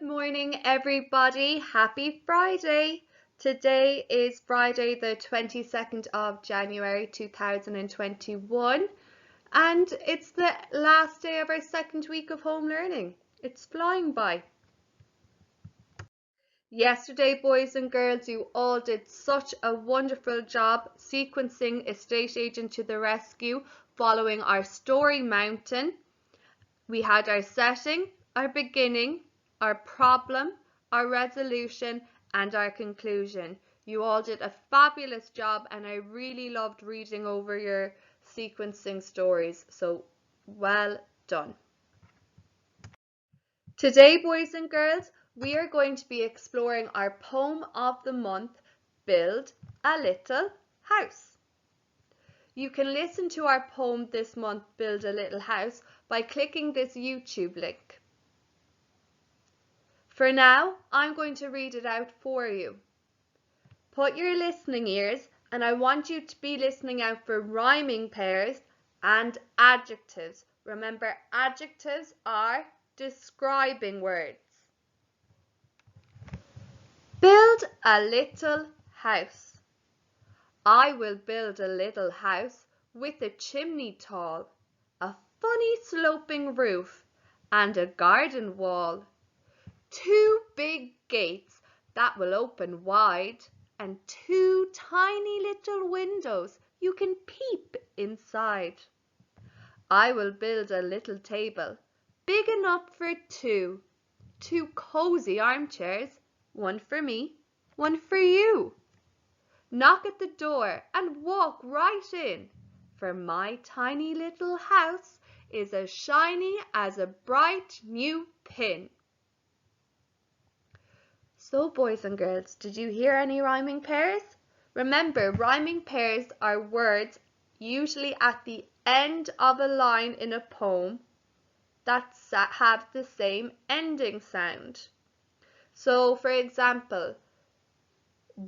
Good morning, everybody. Happy Friday. Today is Friday, the 22nd of January 2021, and it's the last day of our second week of home learning. It's flying by. Yesterday, boys and girls, you all did such a wonderful job sequencing Estate Agent to the Rescue following our story mountain. We had our setting, our beginning, our problem, our resolution, and our conclusion. You all did a fabulous job, and I really loved reading over your sequencing stories, so well done. Today, boys and girls, we are going to be exploring our poem of the month, Build a Little House. You can listen to our poem this month, Build a Little House, by clicking this YouTube link. For now, I'm going to read it out for you. Put your listening ears, and I want you to be listening out for rhyming pairs and adjectives. Remember, adjectives are describing words. Build a little house. I will build a little house with a chimney tall, a funny sloping roof, and a garden wall. 2 big gates that will open wide, and 2 tiny little windows you can peep inside. I will build a little table, big enough for 2 cozy armchairs, one for me, one for you. Knock at the door and walk right in, for my tiny little house is as shiny as a bright new pin. So, boys and girls, did you hear any rhyming pairs? Remember, rhyming pairs are words usually at the end of a line in a poem that have the same ending sound. So, for example,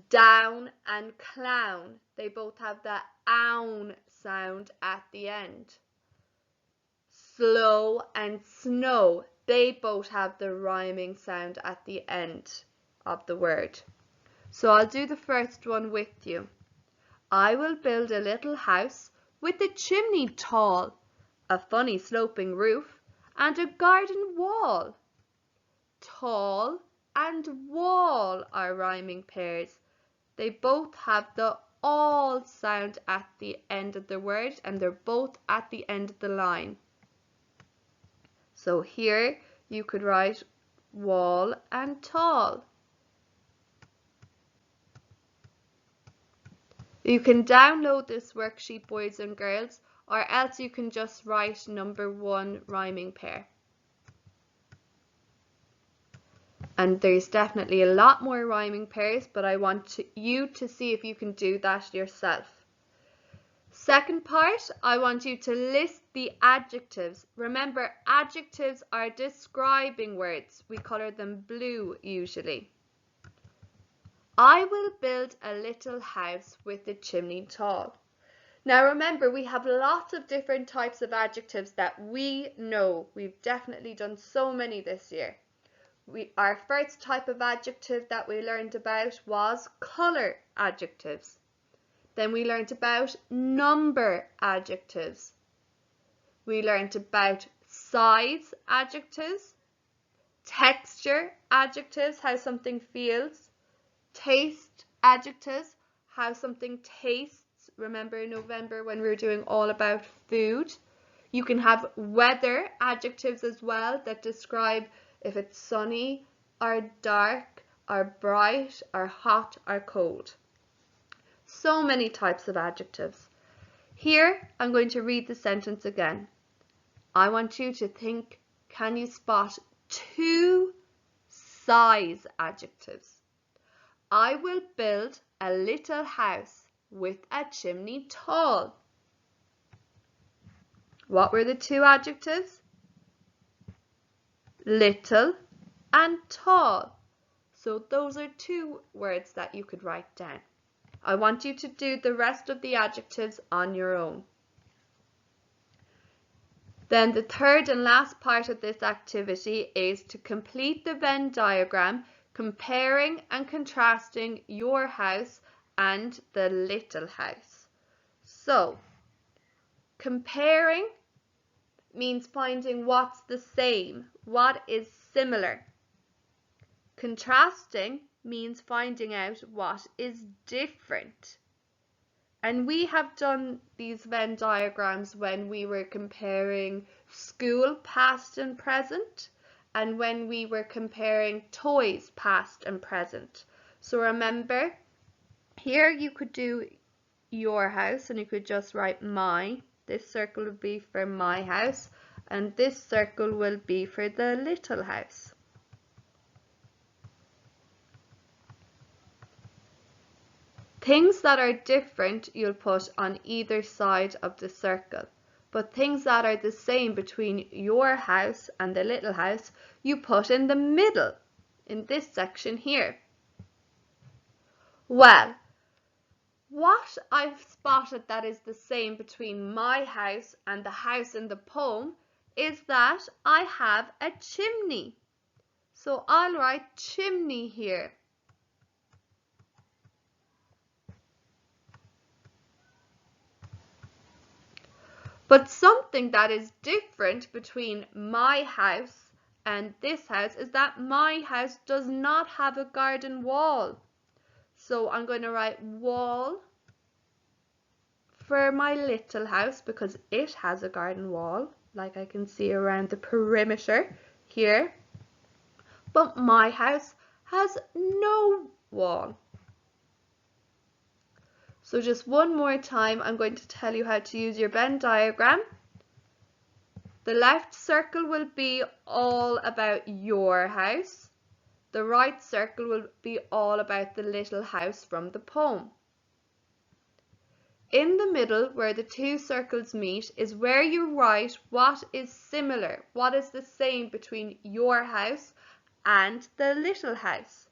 down and clown, they both have the own sound at the end. Slow and snow, they both have the rhyming sound at the end of the word. So I'll do the first one with you. I will build a little house with a chimney tall, a funny sloping roof, and a garden wall. Tall and wall are rhyming pairs. They both have the all sound at the end of the word, and they're both at the end of the line. So here you could write wall and tall. You can download this worksheet, boys and girls, or else you can just write number 1 rhyming pair. And there's definitely a lot more rhyming pairs, but I want you to see if you can do that yourself. Second part, I want you to list the adjectives. Remember, adjectives are describing words. We colour them blue usually. I will build a little house with a chimney tall. Now remember, we have lots of different types of adjectives that we know. We've definitely done so many this year. Our first type of adjective that we learned about was colour adjectives. Then we learned about number adjectives. We learned about size adjectives, texture adjectives, how something feels, taste adjectives, how something tastes. Remember in November when we were doing all about food. You can have weather adjectives as well that describe if it's sunny or dark or bright or hot or cold. So many types of adjectives. Here I'm going to read the sentence again. I want you to think, can you spot 2 size adjectives? I will build a little house with a chimney tall. What were the 2 adjectives? Little and tall. So those are 2 words that you could write down. I want you to do the rest of the adjectives on your own. Then the third and last part of this activity is to complete the Venn diagram, comparing and contrasting your house and the little house. So, comparing means finding what's the same, what is similar. Contrasting means finding out what is different. And we have done these Venn diagrams when we were comparing school past and present, and when we were comparing toys past and present. So remember, here you could do your house and you could just write my. This circle would be for my house, and this circle will be for the little house. Things that are different you'll put on either side of the circle, but things that are the same between your house and the little house you put in the middle, in this section here. Well, what I've spotted that is the same between my house and the house in the poem is that I have a chimney. So I'll write chimney here. But something that is different between my house and this house is that my house does not have a garden wall. So I'm going to write wall for my little house because it has a garden wall, like I can see around the perimeter here. But my house has no wall. So just one more time, I'm going to tell you how to use your Venn diagram. The left circle will be all about your house. The right circle will be all about the little house from the poem. In the middle, where the two circles meet, is where you write what is similar, what is the same between your house and the little house.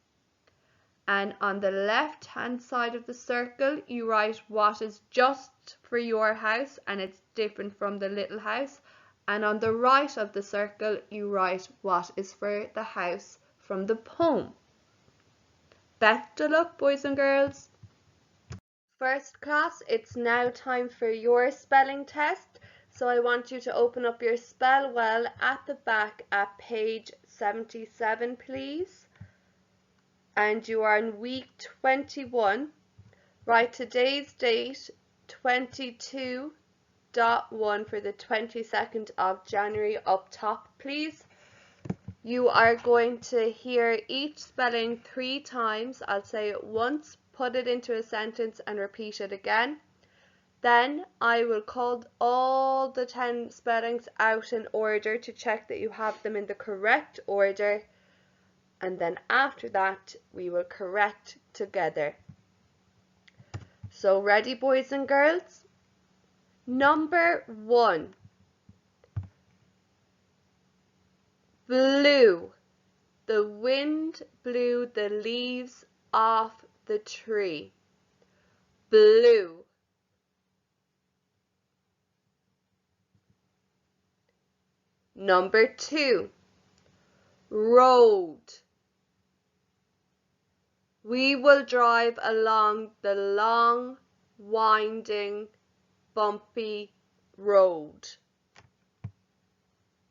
And on the left hand side of the circle, you write what is just for your house and it's different from the little house. And on the right of the circle, you write what is for the house from the poem. Best of luck, boys and girls. First class, it's now time for your spelling test. So I want you to open up your Spell Well at the back at page 77, please. And you are in week 21. Write today's date, 22.1 for the 22nd of January up top, please. You are going to hear each spelling 3 times. I'll say it once, put it into a sentence and repeat it again. Then I will call all the 10 spellings out in order to check that you have them in the correct order. And then after that, we will correct together. So ready, boys and girls? Number 1. Blew. The wind blew the leaves off the tree. Blew. Number 2. Road. We will drive along the long, winding, bumpy road.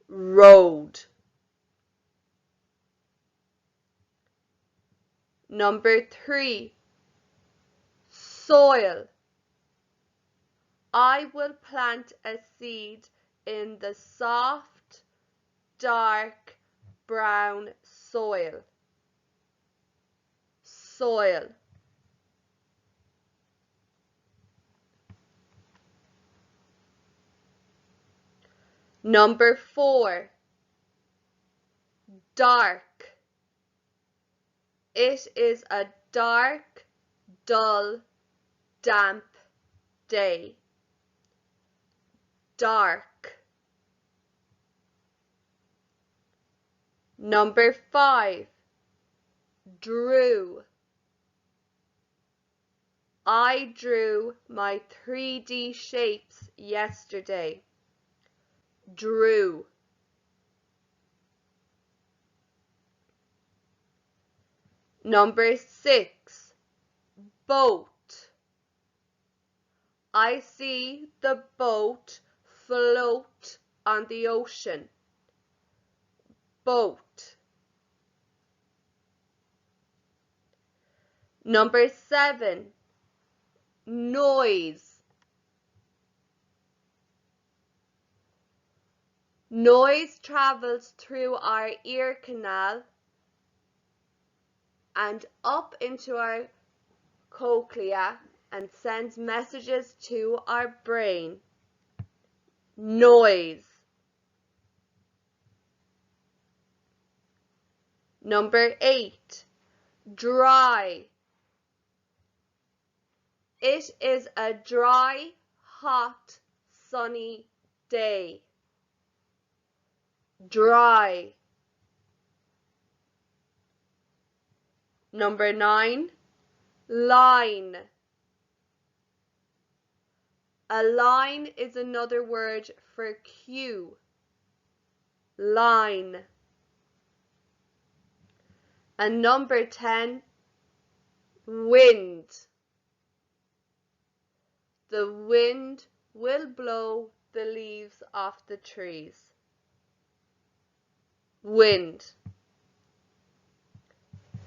Road. Number 3. Soil. I will plant a seed in the soft, dark, brown soil. Soil. Number 4. Dark. It is a dark, dull, damp day. Dark. Number 5. Drew. I drew my 3D shapes yesterday. drew. Number 6, boat. I see the boat float on the ocean. Boat. Number 7, noise. Noise travels through our ear canal and up into our cochlea and sends messages to our brain. Noise. Number 8, dry. It is a dry, hot, sunny day. Dry. Number 9, line. A line is another word for cue. Line. And number 10, wind. The wind will blow the leaves off the trees. Wind.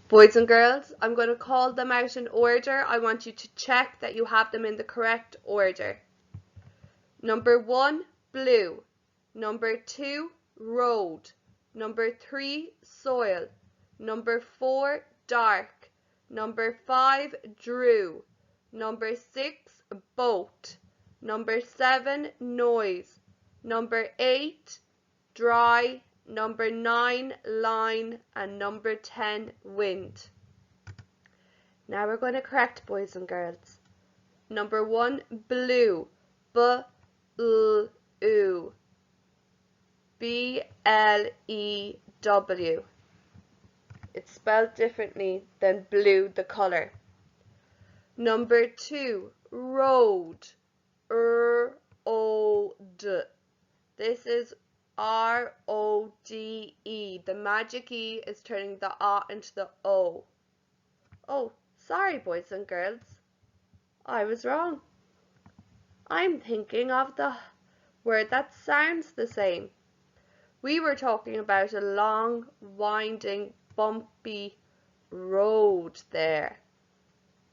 Boys and girls, I'm going to call them out in order. I want you to check that you have them in the correct order. Number 1, blue. Number 2, road. Number 3, soil. Number 4, dark. Number 5, drew. Number 6, boat. Number 7, noise. Number 8, dry. Number 9, line. And number 10, wind. Now we're going to correct, boys and girls. Number 1, blue. B-L-E-W. B-L-E-W. It's spelled differently than blue, the colour. Number 2, road. R-O-D. This is R-O-D-E. The magic E is turning the A into the O. Oh, sorry, boys and girls. I was wrong. I'm thinking of the word that sounds the same. We were talking about a long, winding, bumpy road there.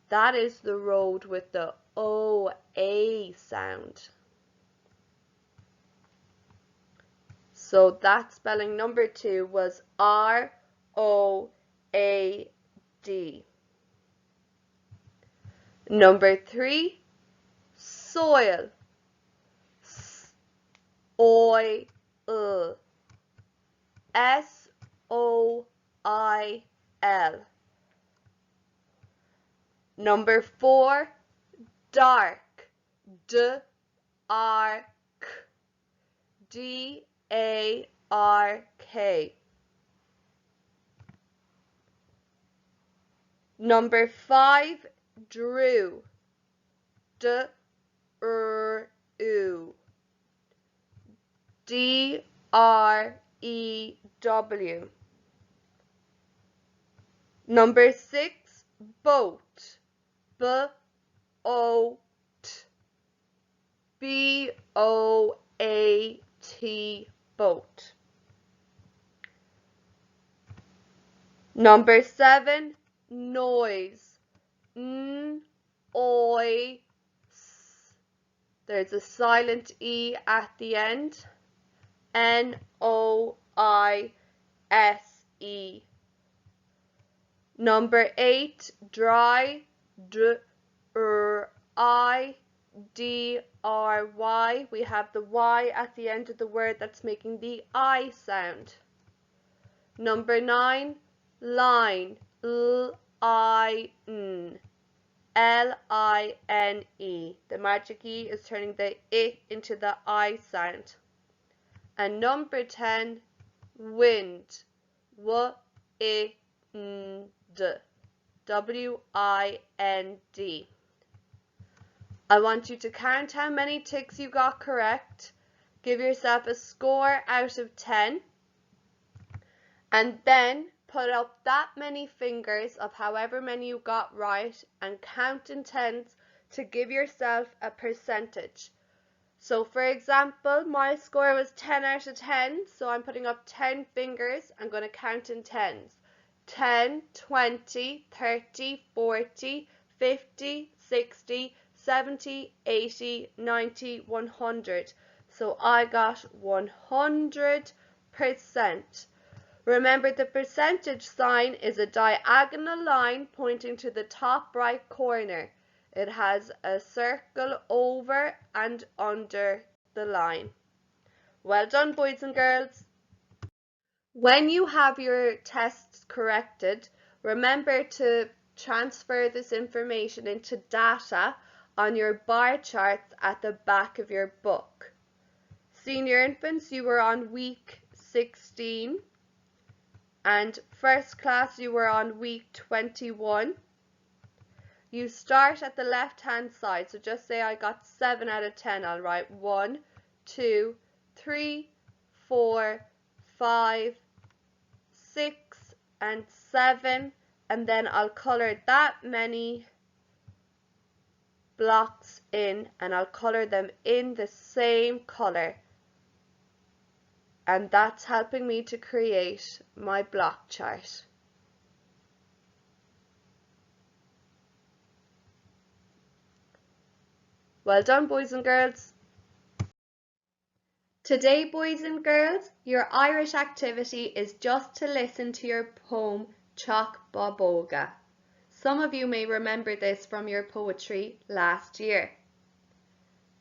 That is the road with the O-A sound. So that spelling number 2 was R-O-A-D. Number 3, soil. S-O-I-L. S-O-I-L. Number 4, dark. D-R-K. D-A-R-K. Number 5, drew. D-R-U. D-R-E-W. Number 6, boat. B-O-T. B-O-A-T. Boat. Number 7, noise. N-O-I-S. There's a silent E at the end. N-O-I-S-E. Number 8, dry. D-R-I-D-R-Y. We have the Y at the end of the word that's making the I sound. Number 9, line. L-I-N. L-I-N-E. The magic E is turning the I into the I sound. And number 10, wind. W-I-N-D. W-I-N-D. I want you to count how many ticks you got correct. Give yourself a score out of 10 and then put up that many fingers of however many you got right and count in tens to give yourself a percentage. So for example, my score was 10 out of 10, so I'm putting up 10 fingers. I'm going to count in tens. 10, 20, 30, 40, 50, 60, 70, 80, 90, 100. So I got 100%. Remember, the percentage sign is a diagonal line pointing to the top right corner. It has a circle over and under the line. Well done, boys and girls. When you have your tests corrected, remember to transfer this information into data on your bar charts at the back of your book. Senior infants, you were on week 16. And first class, you were on week 21. You start at the left hand side, so just say I got 7 out of 10. I'll write 1, 2, 3, 4, 5, 6 and 7, and then I'll colour that many blocks in, and I'll colour them in the same colour. And that's helping me to create my block chart. Well done, boys and girls. Today, boys and girls, your Irish activity is just to listen to your poem Teach Bob Óga. Some of you may remember this from your poetry last year.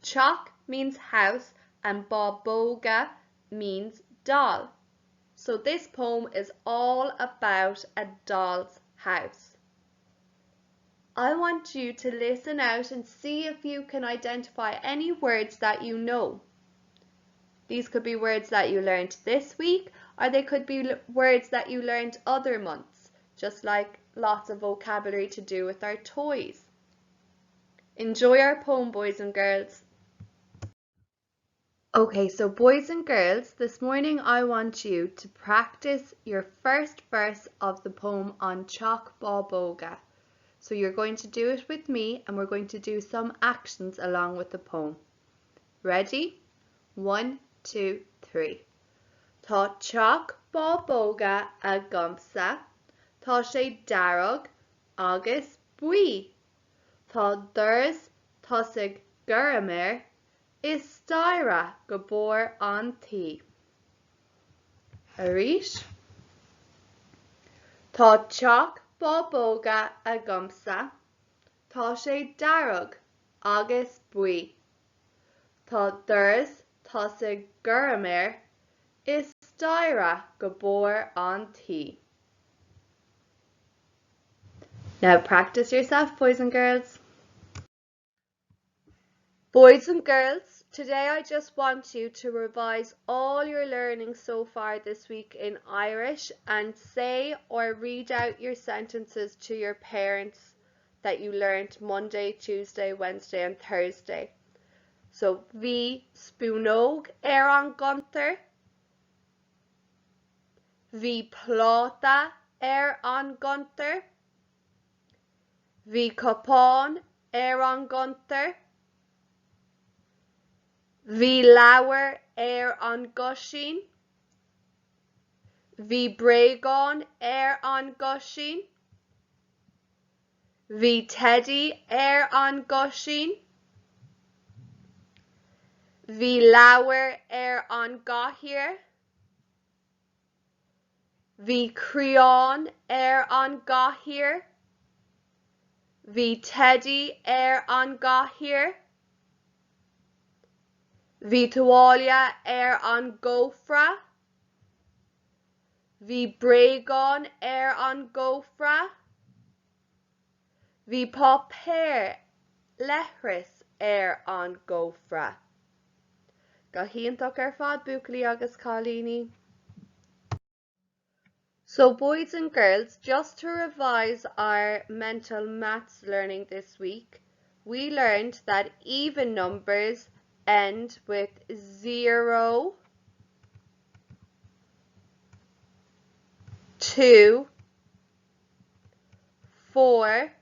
Teach means house and Bob Óga means doll. So this poem is all about a doll's house. I want you to listen out and see if you can identify any words that you know. These could be words that you learned this week, or they could be words that you learned other months, just like lots of vocabulary to do with our toys. Enjoy our poem, boys and girls. Okay, so boys and girls, this morning I want you to practice your first verse of the poem on Teach Bob Óga. So you're going to do it with me, and we're going to do some actions along with the poem. Ready? 1, 2, 3. Tá Teach Bob Óga a gomsa, tá sé darog agus bui. Tá durs tosig guramer, is styra gabor an tí. Arís. Tá Teach Bob Óga a gomsa, tá sé darog agus bui. Tá durs tosig guramer, is styra gabor an tí. Now practice yourself, boys and girls. Boys and girls, today I just want you to revise all your learning so far this week in Irish and say or read out your sentences to your parents that you learned Monday, Tuesday, Wednesday and Thursday. So, bhí spúnóg an gunter, bhí pláta an gunter, bhí copán an gunter, bhí leabhar an gusín, bhí bréagán an gusín, bhí Teddy an gusín, bhí leabhar an gcathaoir, bhí crián an gcathaoir, bhí Teddy an gcathaoir, bhí tuáile an gofra, bhí bréagán an gofra, bhí páipéir leithris an gofra. Go hiantach ar fad buaclaí agus cálíní. So boys and girls, just to revise our mental maths learning this week, we learned that even numbers end with 0, 2, 4,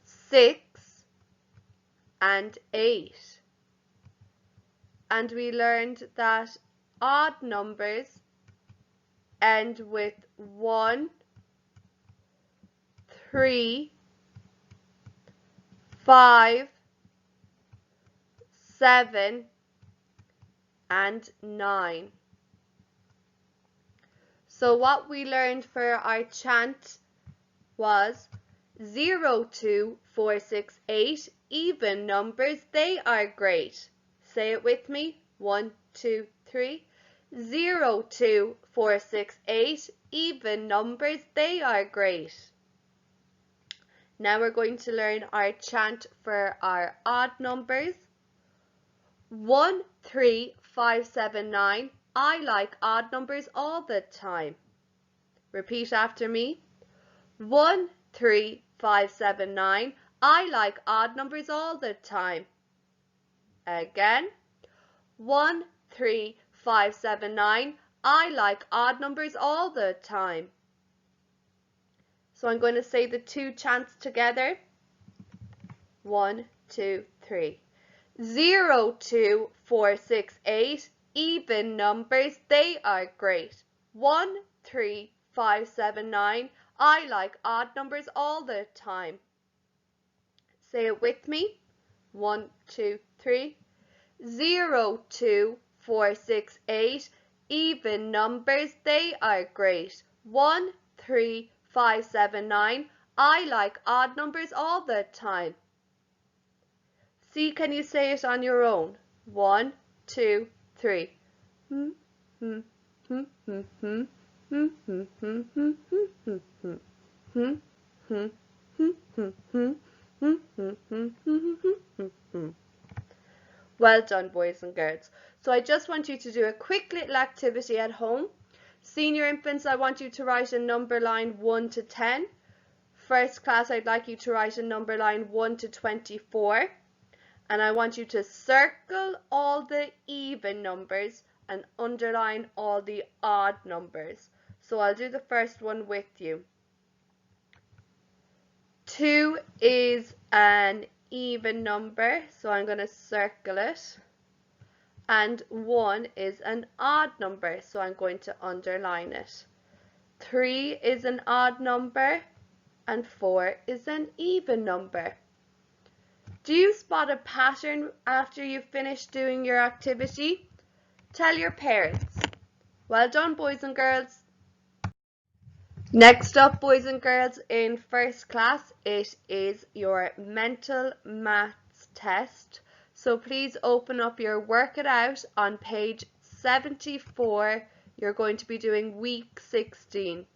6, and 8. And we learned that odd numbers end with 1, 3, 5, 7, and 9. So what we learned for our chant was 0, 2, 4, 6, 8, even numbers, they are great. Say it with me. 1, 2, 3. 0, 2, 4, 6, 8, even numbers, they are great. Now we're going to learn our chant for our odd numbers. 1, 3, 5, 7, 9. I like odd numbers all the time. Repeat after me. 1, 3, 5, 7, 9. I like odd numbers all the time. Again. 1, 3, 5, 7, 9. I like odd numbers all the time. So I'm going to say the two chants together. 1, 2, 3. 0, 2, 4, 6, 8. Even numbers, they are great. 1, 3, 5, 7, 9. I like odd numbers all the time. Say it with me. 1, 2, 3. 0, 2, 4, 6, 8. Even numbers, they are great. 1, 3, 5, 7, 9. I like odd numbers all the time. See, can you say it on your own? 1, 2, 3. Well done, boys and girls. So I just want you to do a quick little activity at home. Senior infants, I want you to write a number line 1 to 10. First class, I'd like you to write a number line 1 to 24. And I want you to circle all the even numbers and underline all the odd numbers. So I'll do the first one with you. 2 is an even number, so I'm going to circle it. And 1 is an odd number, so I'm going to underline it. 3 is an odd number, and 4 is an even number. Do you spot a pattern after you've finished doing your activity? Tell your parents. Well done, boys and girls. Next up, boys and girls, in first class, it is your mental maths test. So please open up your Work It Out on page 74. You're going to be doing week 16.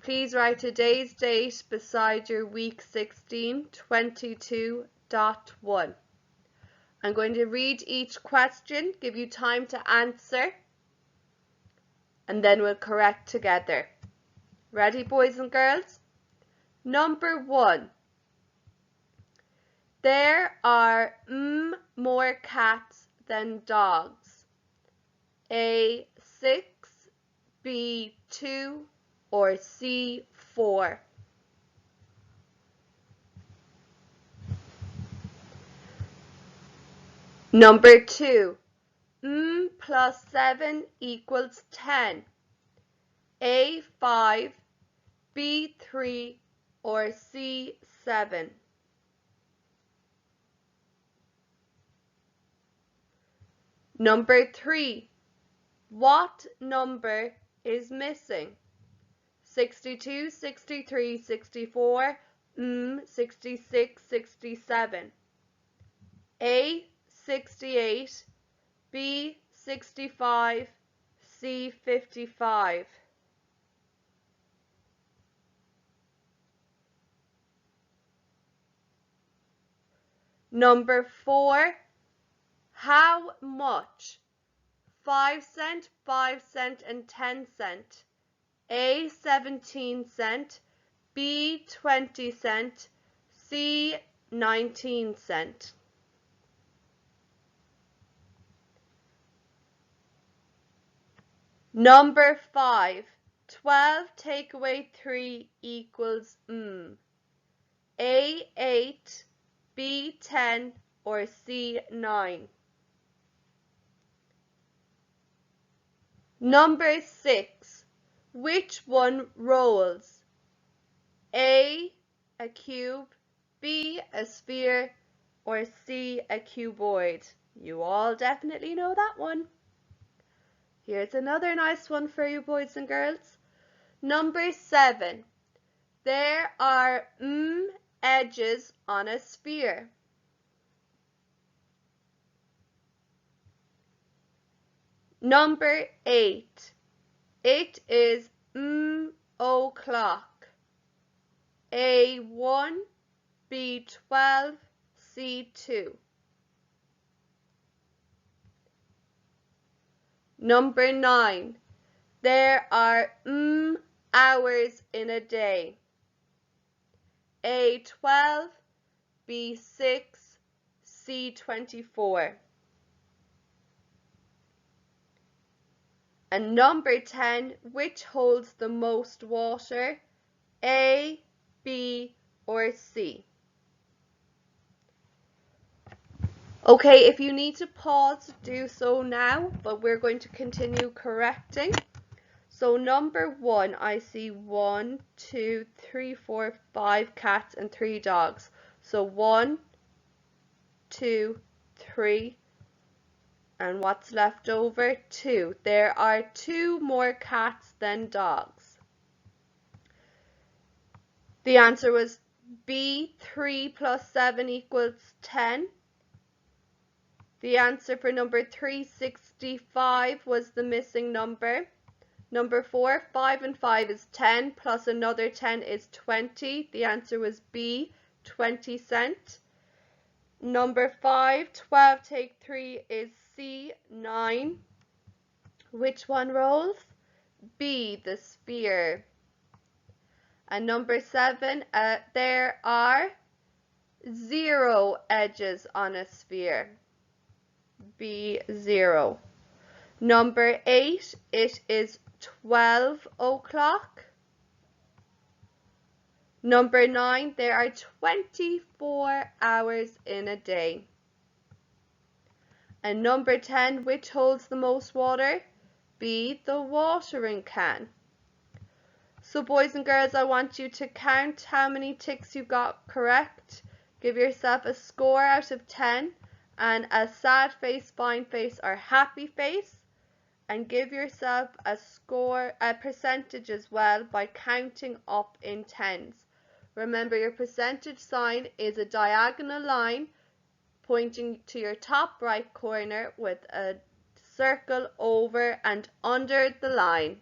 Please write today's date beside your week 16, 22.1. I'm going to read each question, give you time to answer, and then we'll correct together. Ready, boys and girls? Number 1. There are more cats than dogs. A, 6, B, 2, or C, 4. Number 2. Plus 7 equals 10. A, 5, B, 3, or C, 7. Number 3. What number is missing? 62, 63, 64, 66, 67. A, 68, B, 65, C, 55. Number 4. How much? 5 cent, 5 cent, and 10 cent. A, 17 cent, B, 20 cent, C, 19 cent. Number 5. 12 take away 3 equals A 8, B 10, or C 9. Number 6. Which one rolls? A cube, B a sphere, or C a cuboid? You all definitely know that one. Here's another nice one for you boys and girls. Number 7. There are edges on a sphere. Number 8. It is o'clock. A1, B12, C2. Number 9. There are hours in a day. A12, B6, C24. And number 10, which holds the most water? A, B, or C? Okay, if you need to pause, do so now, but we're going to continue correcting. So number 1, I see 1, 2, 3, 4, 5 cats and 3 dogs. So 1, 2, 3, and what's left over? 2. There are 2 more cats than dogs. The answer was B, 3 plus 7 equals 10. The answer for number 365 was the missing number. Number 4, 5 and 5 is 10, plus another 10 is 20. The answer was B, 20 cents. Number 5, 12 take 3 is C, 9. Which one rolls? B, the sphere. And number 7, there are 0 edges on a sphere. B, 0. Number 8, it is 12 o'clock. Number 9, there are 24 hours in a day. And number 10, which holds the most water? B, the watering can. So boys and girls, I want you to count how many ticks you got correct. Give yourself a score out of 10 and a sad face, fine face, or happy face. And give yourself a score, a percentage as well by counting up in tens. Remember, your percentage sign is a diagonal line pointing to your top right corner with a circle over and under the line.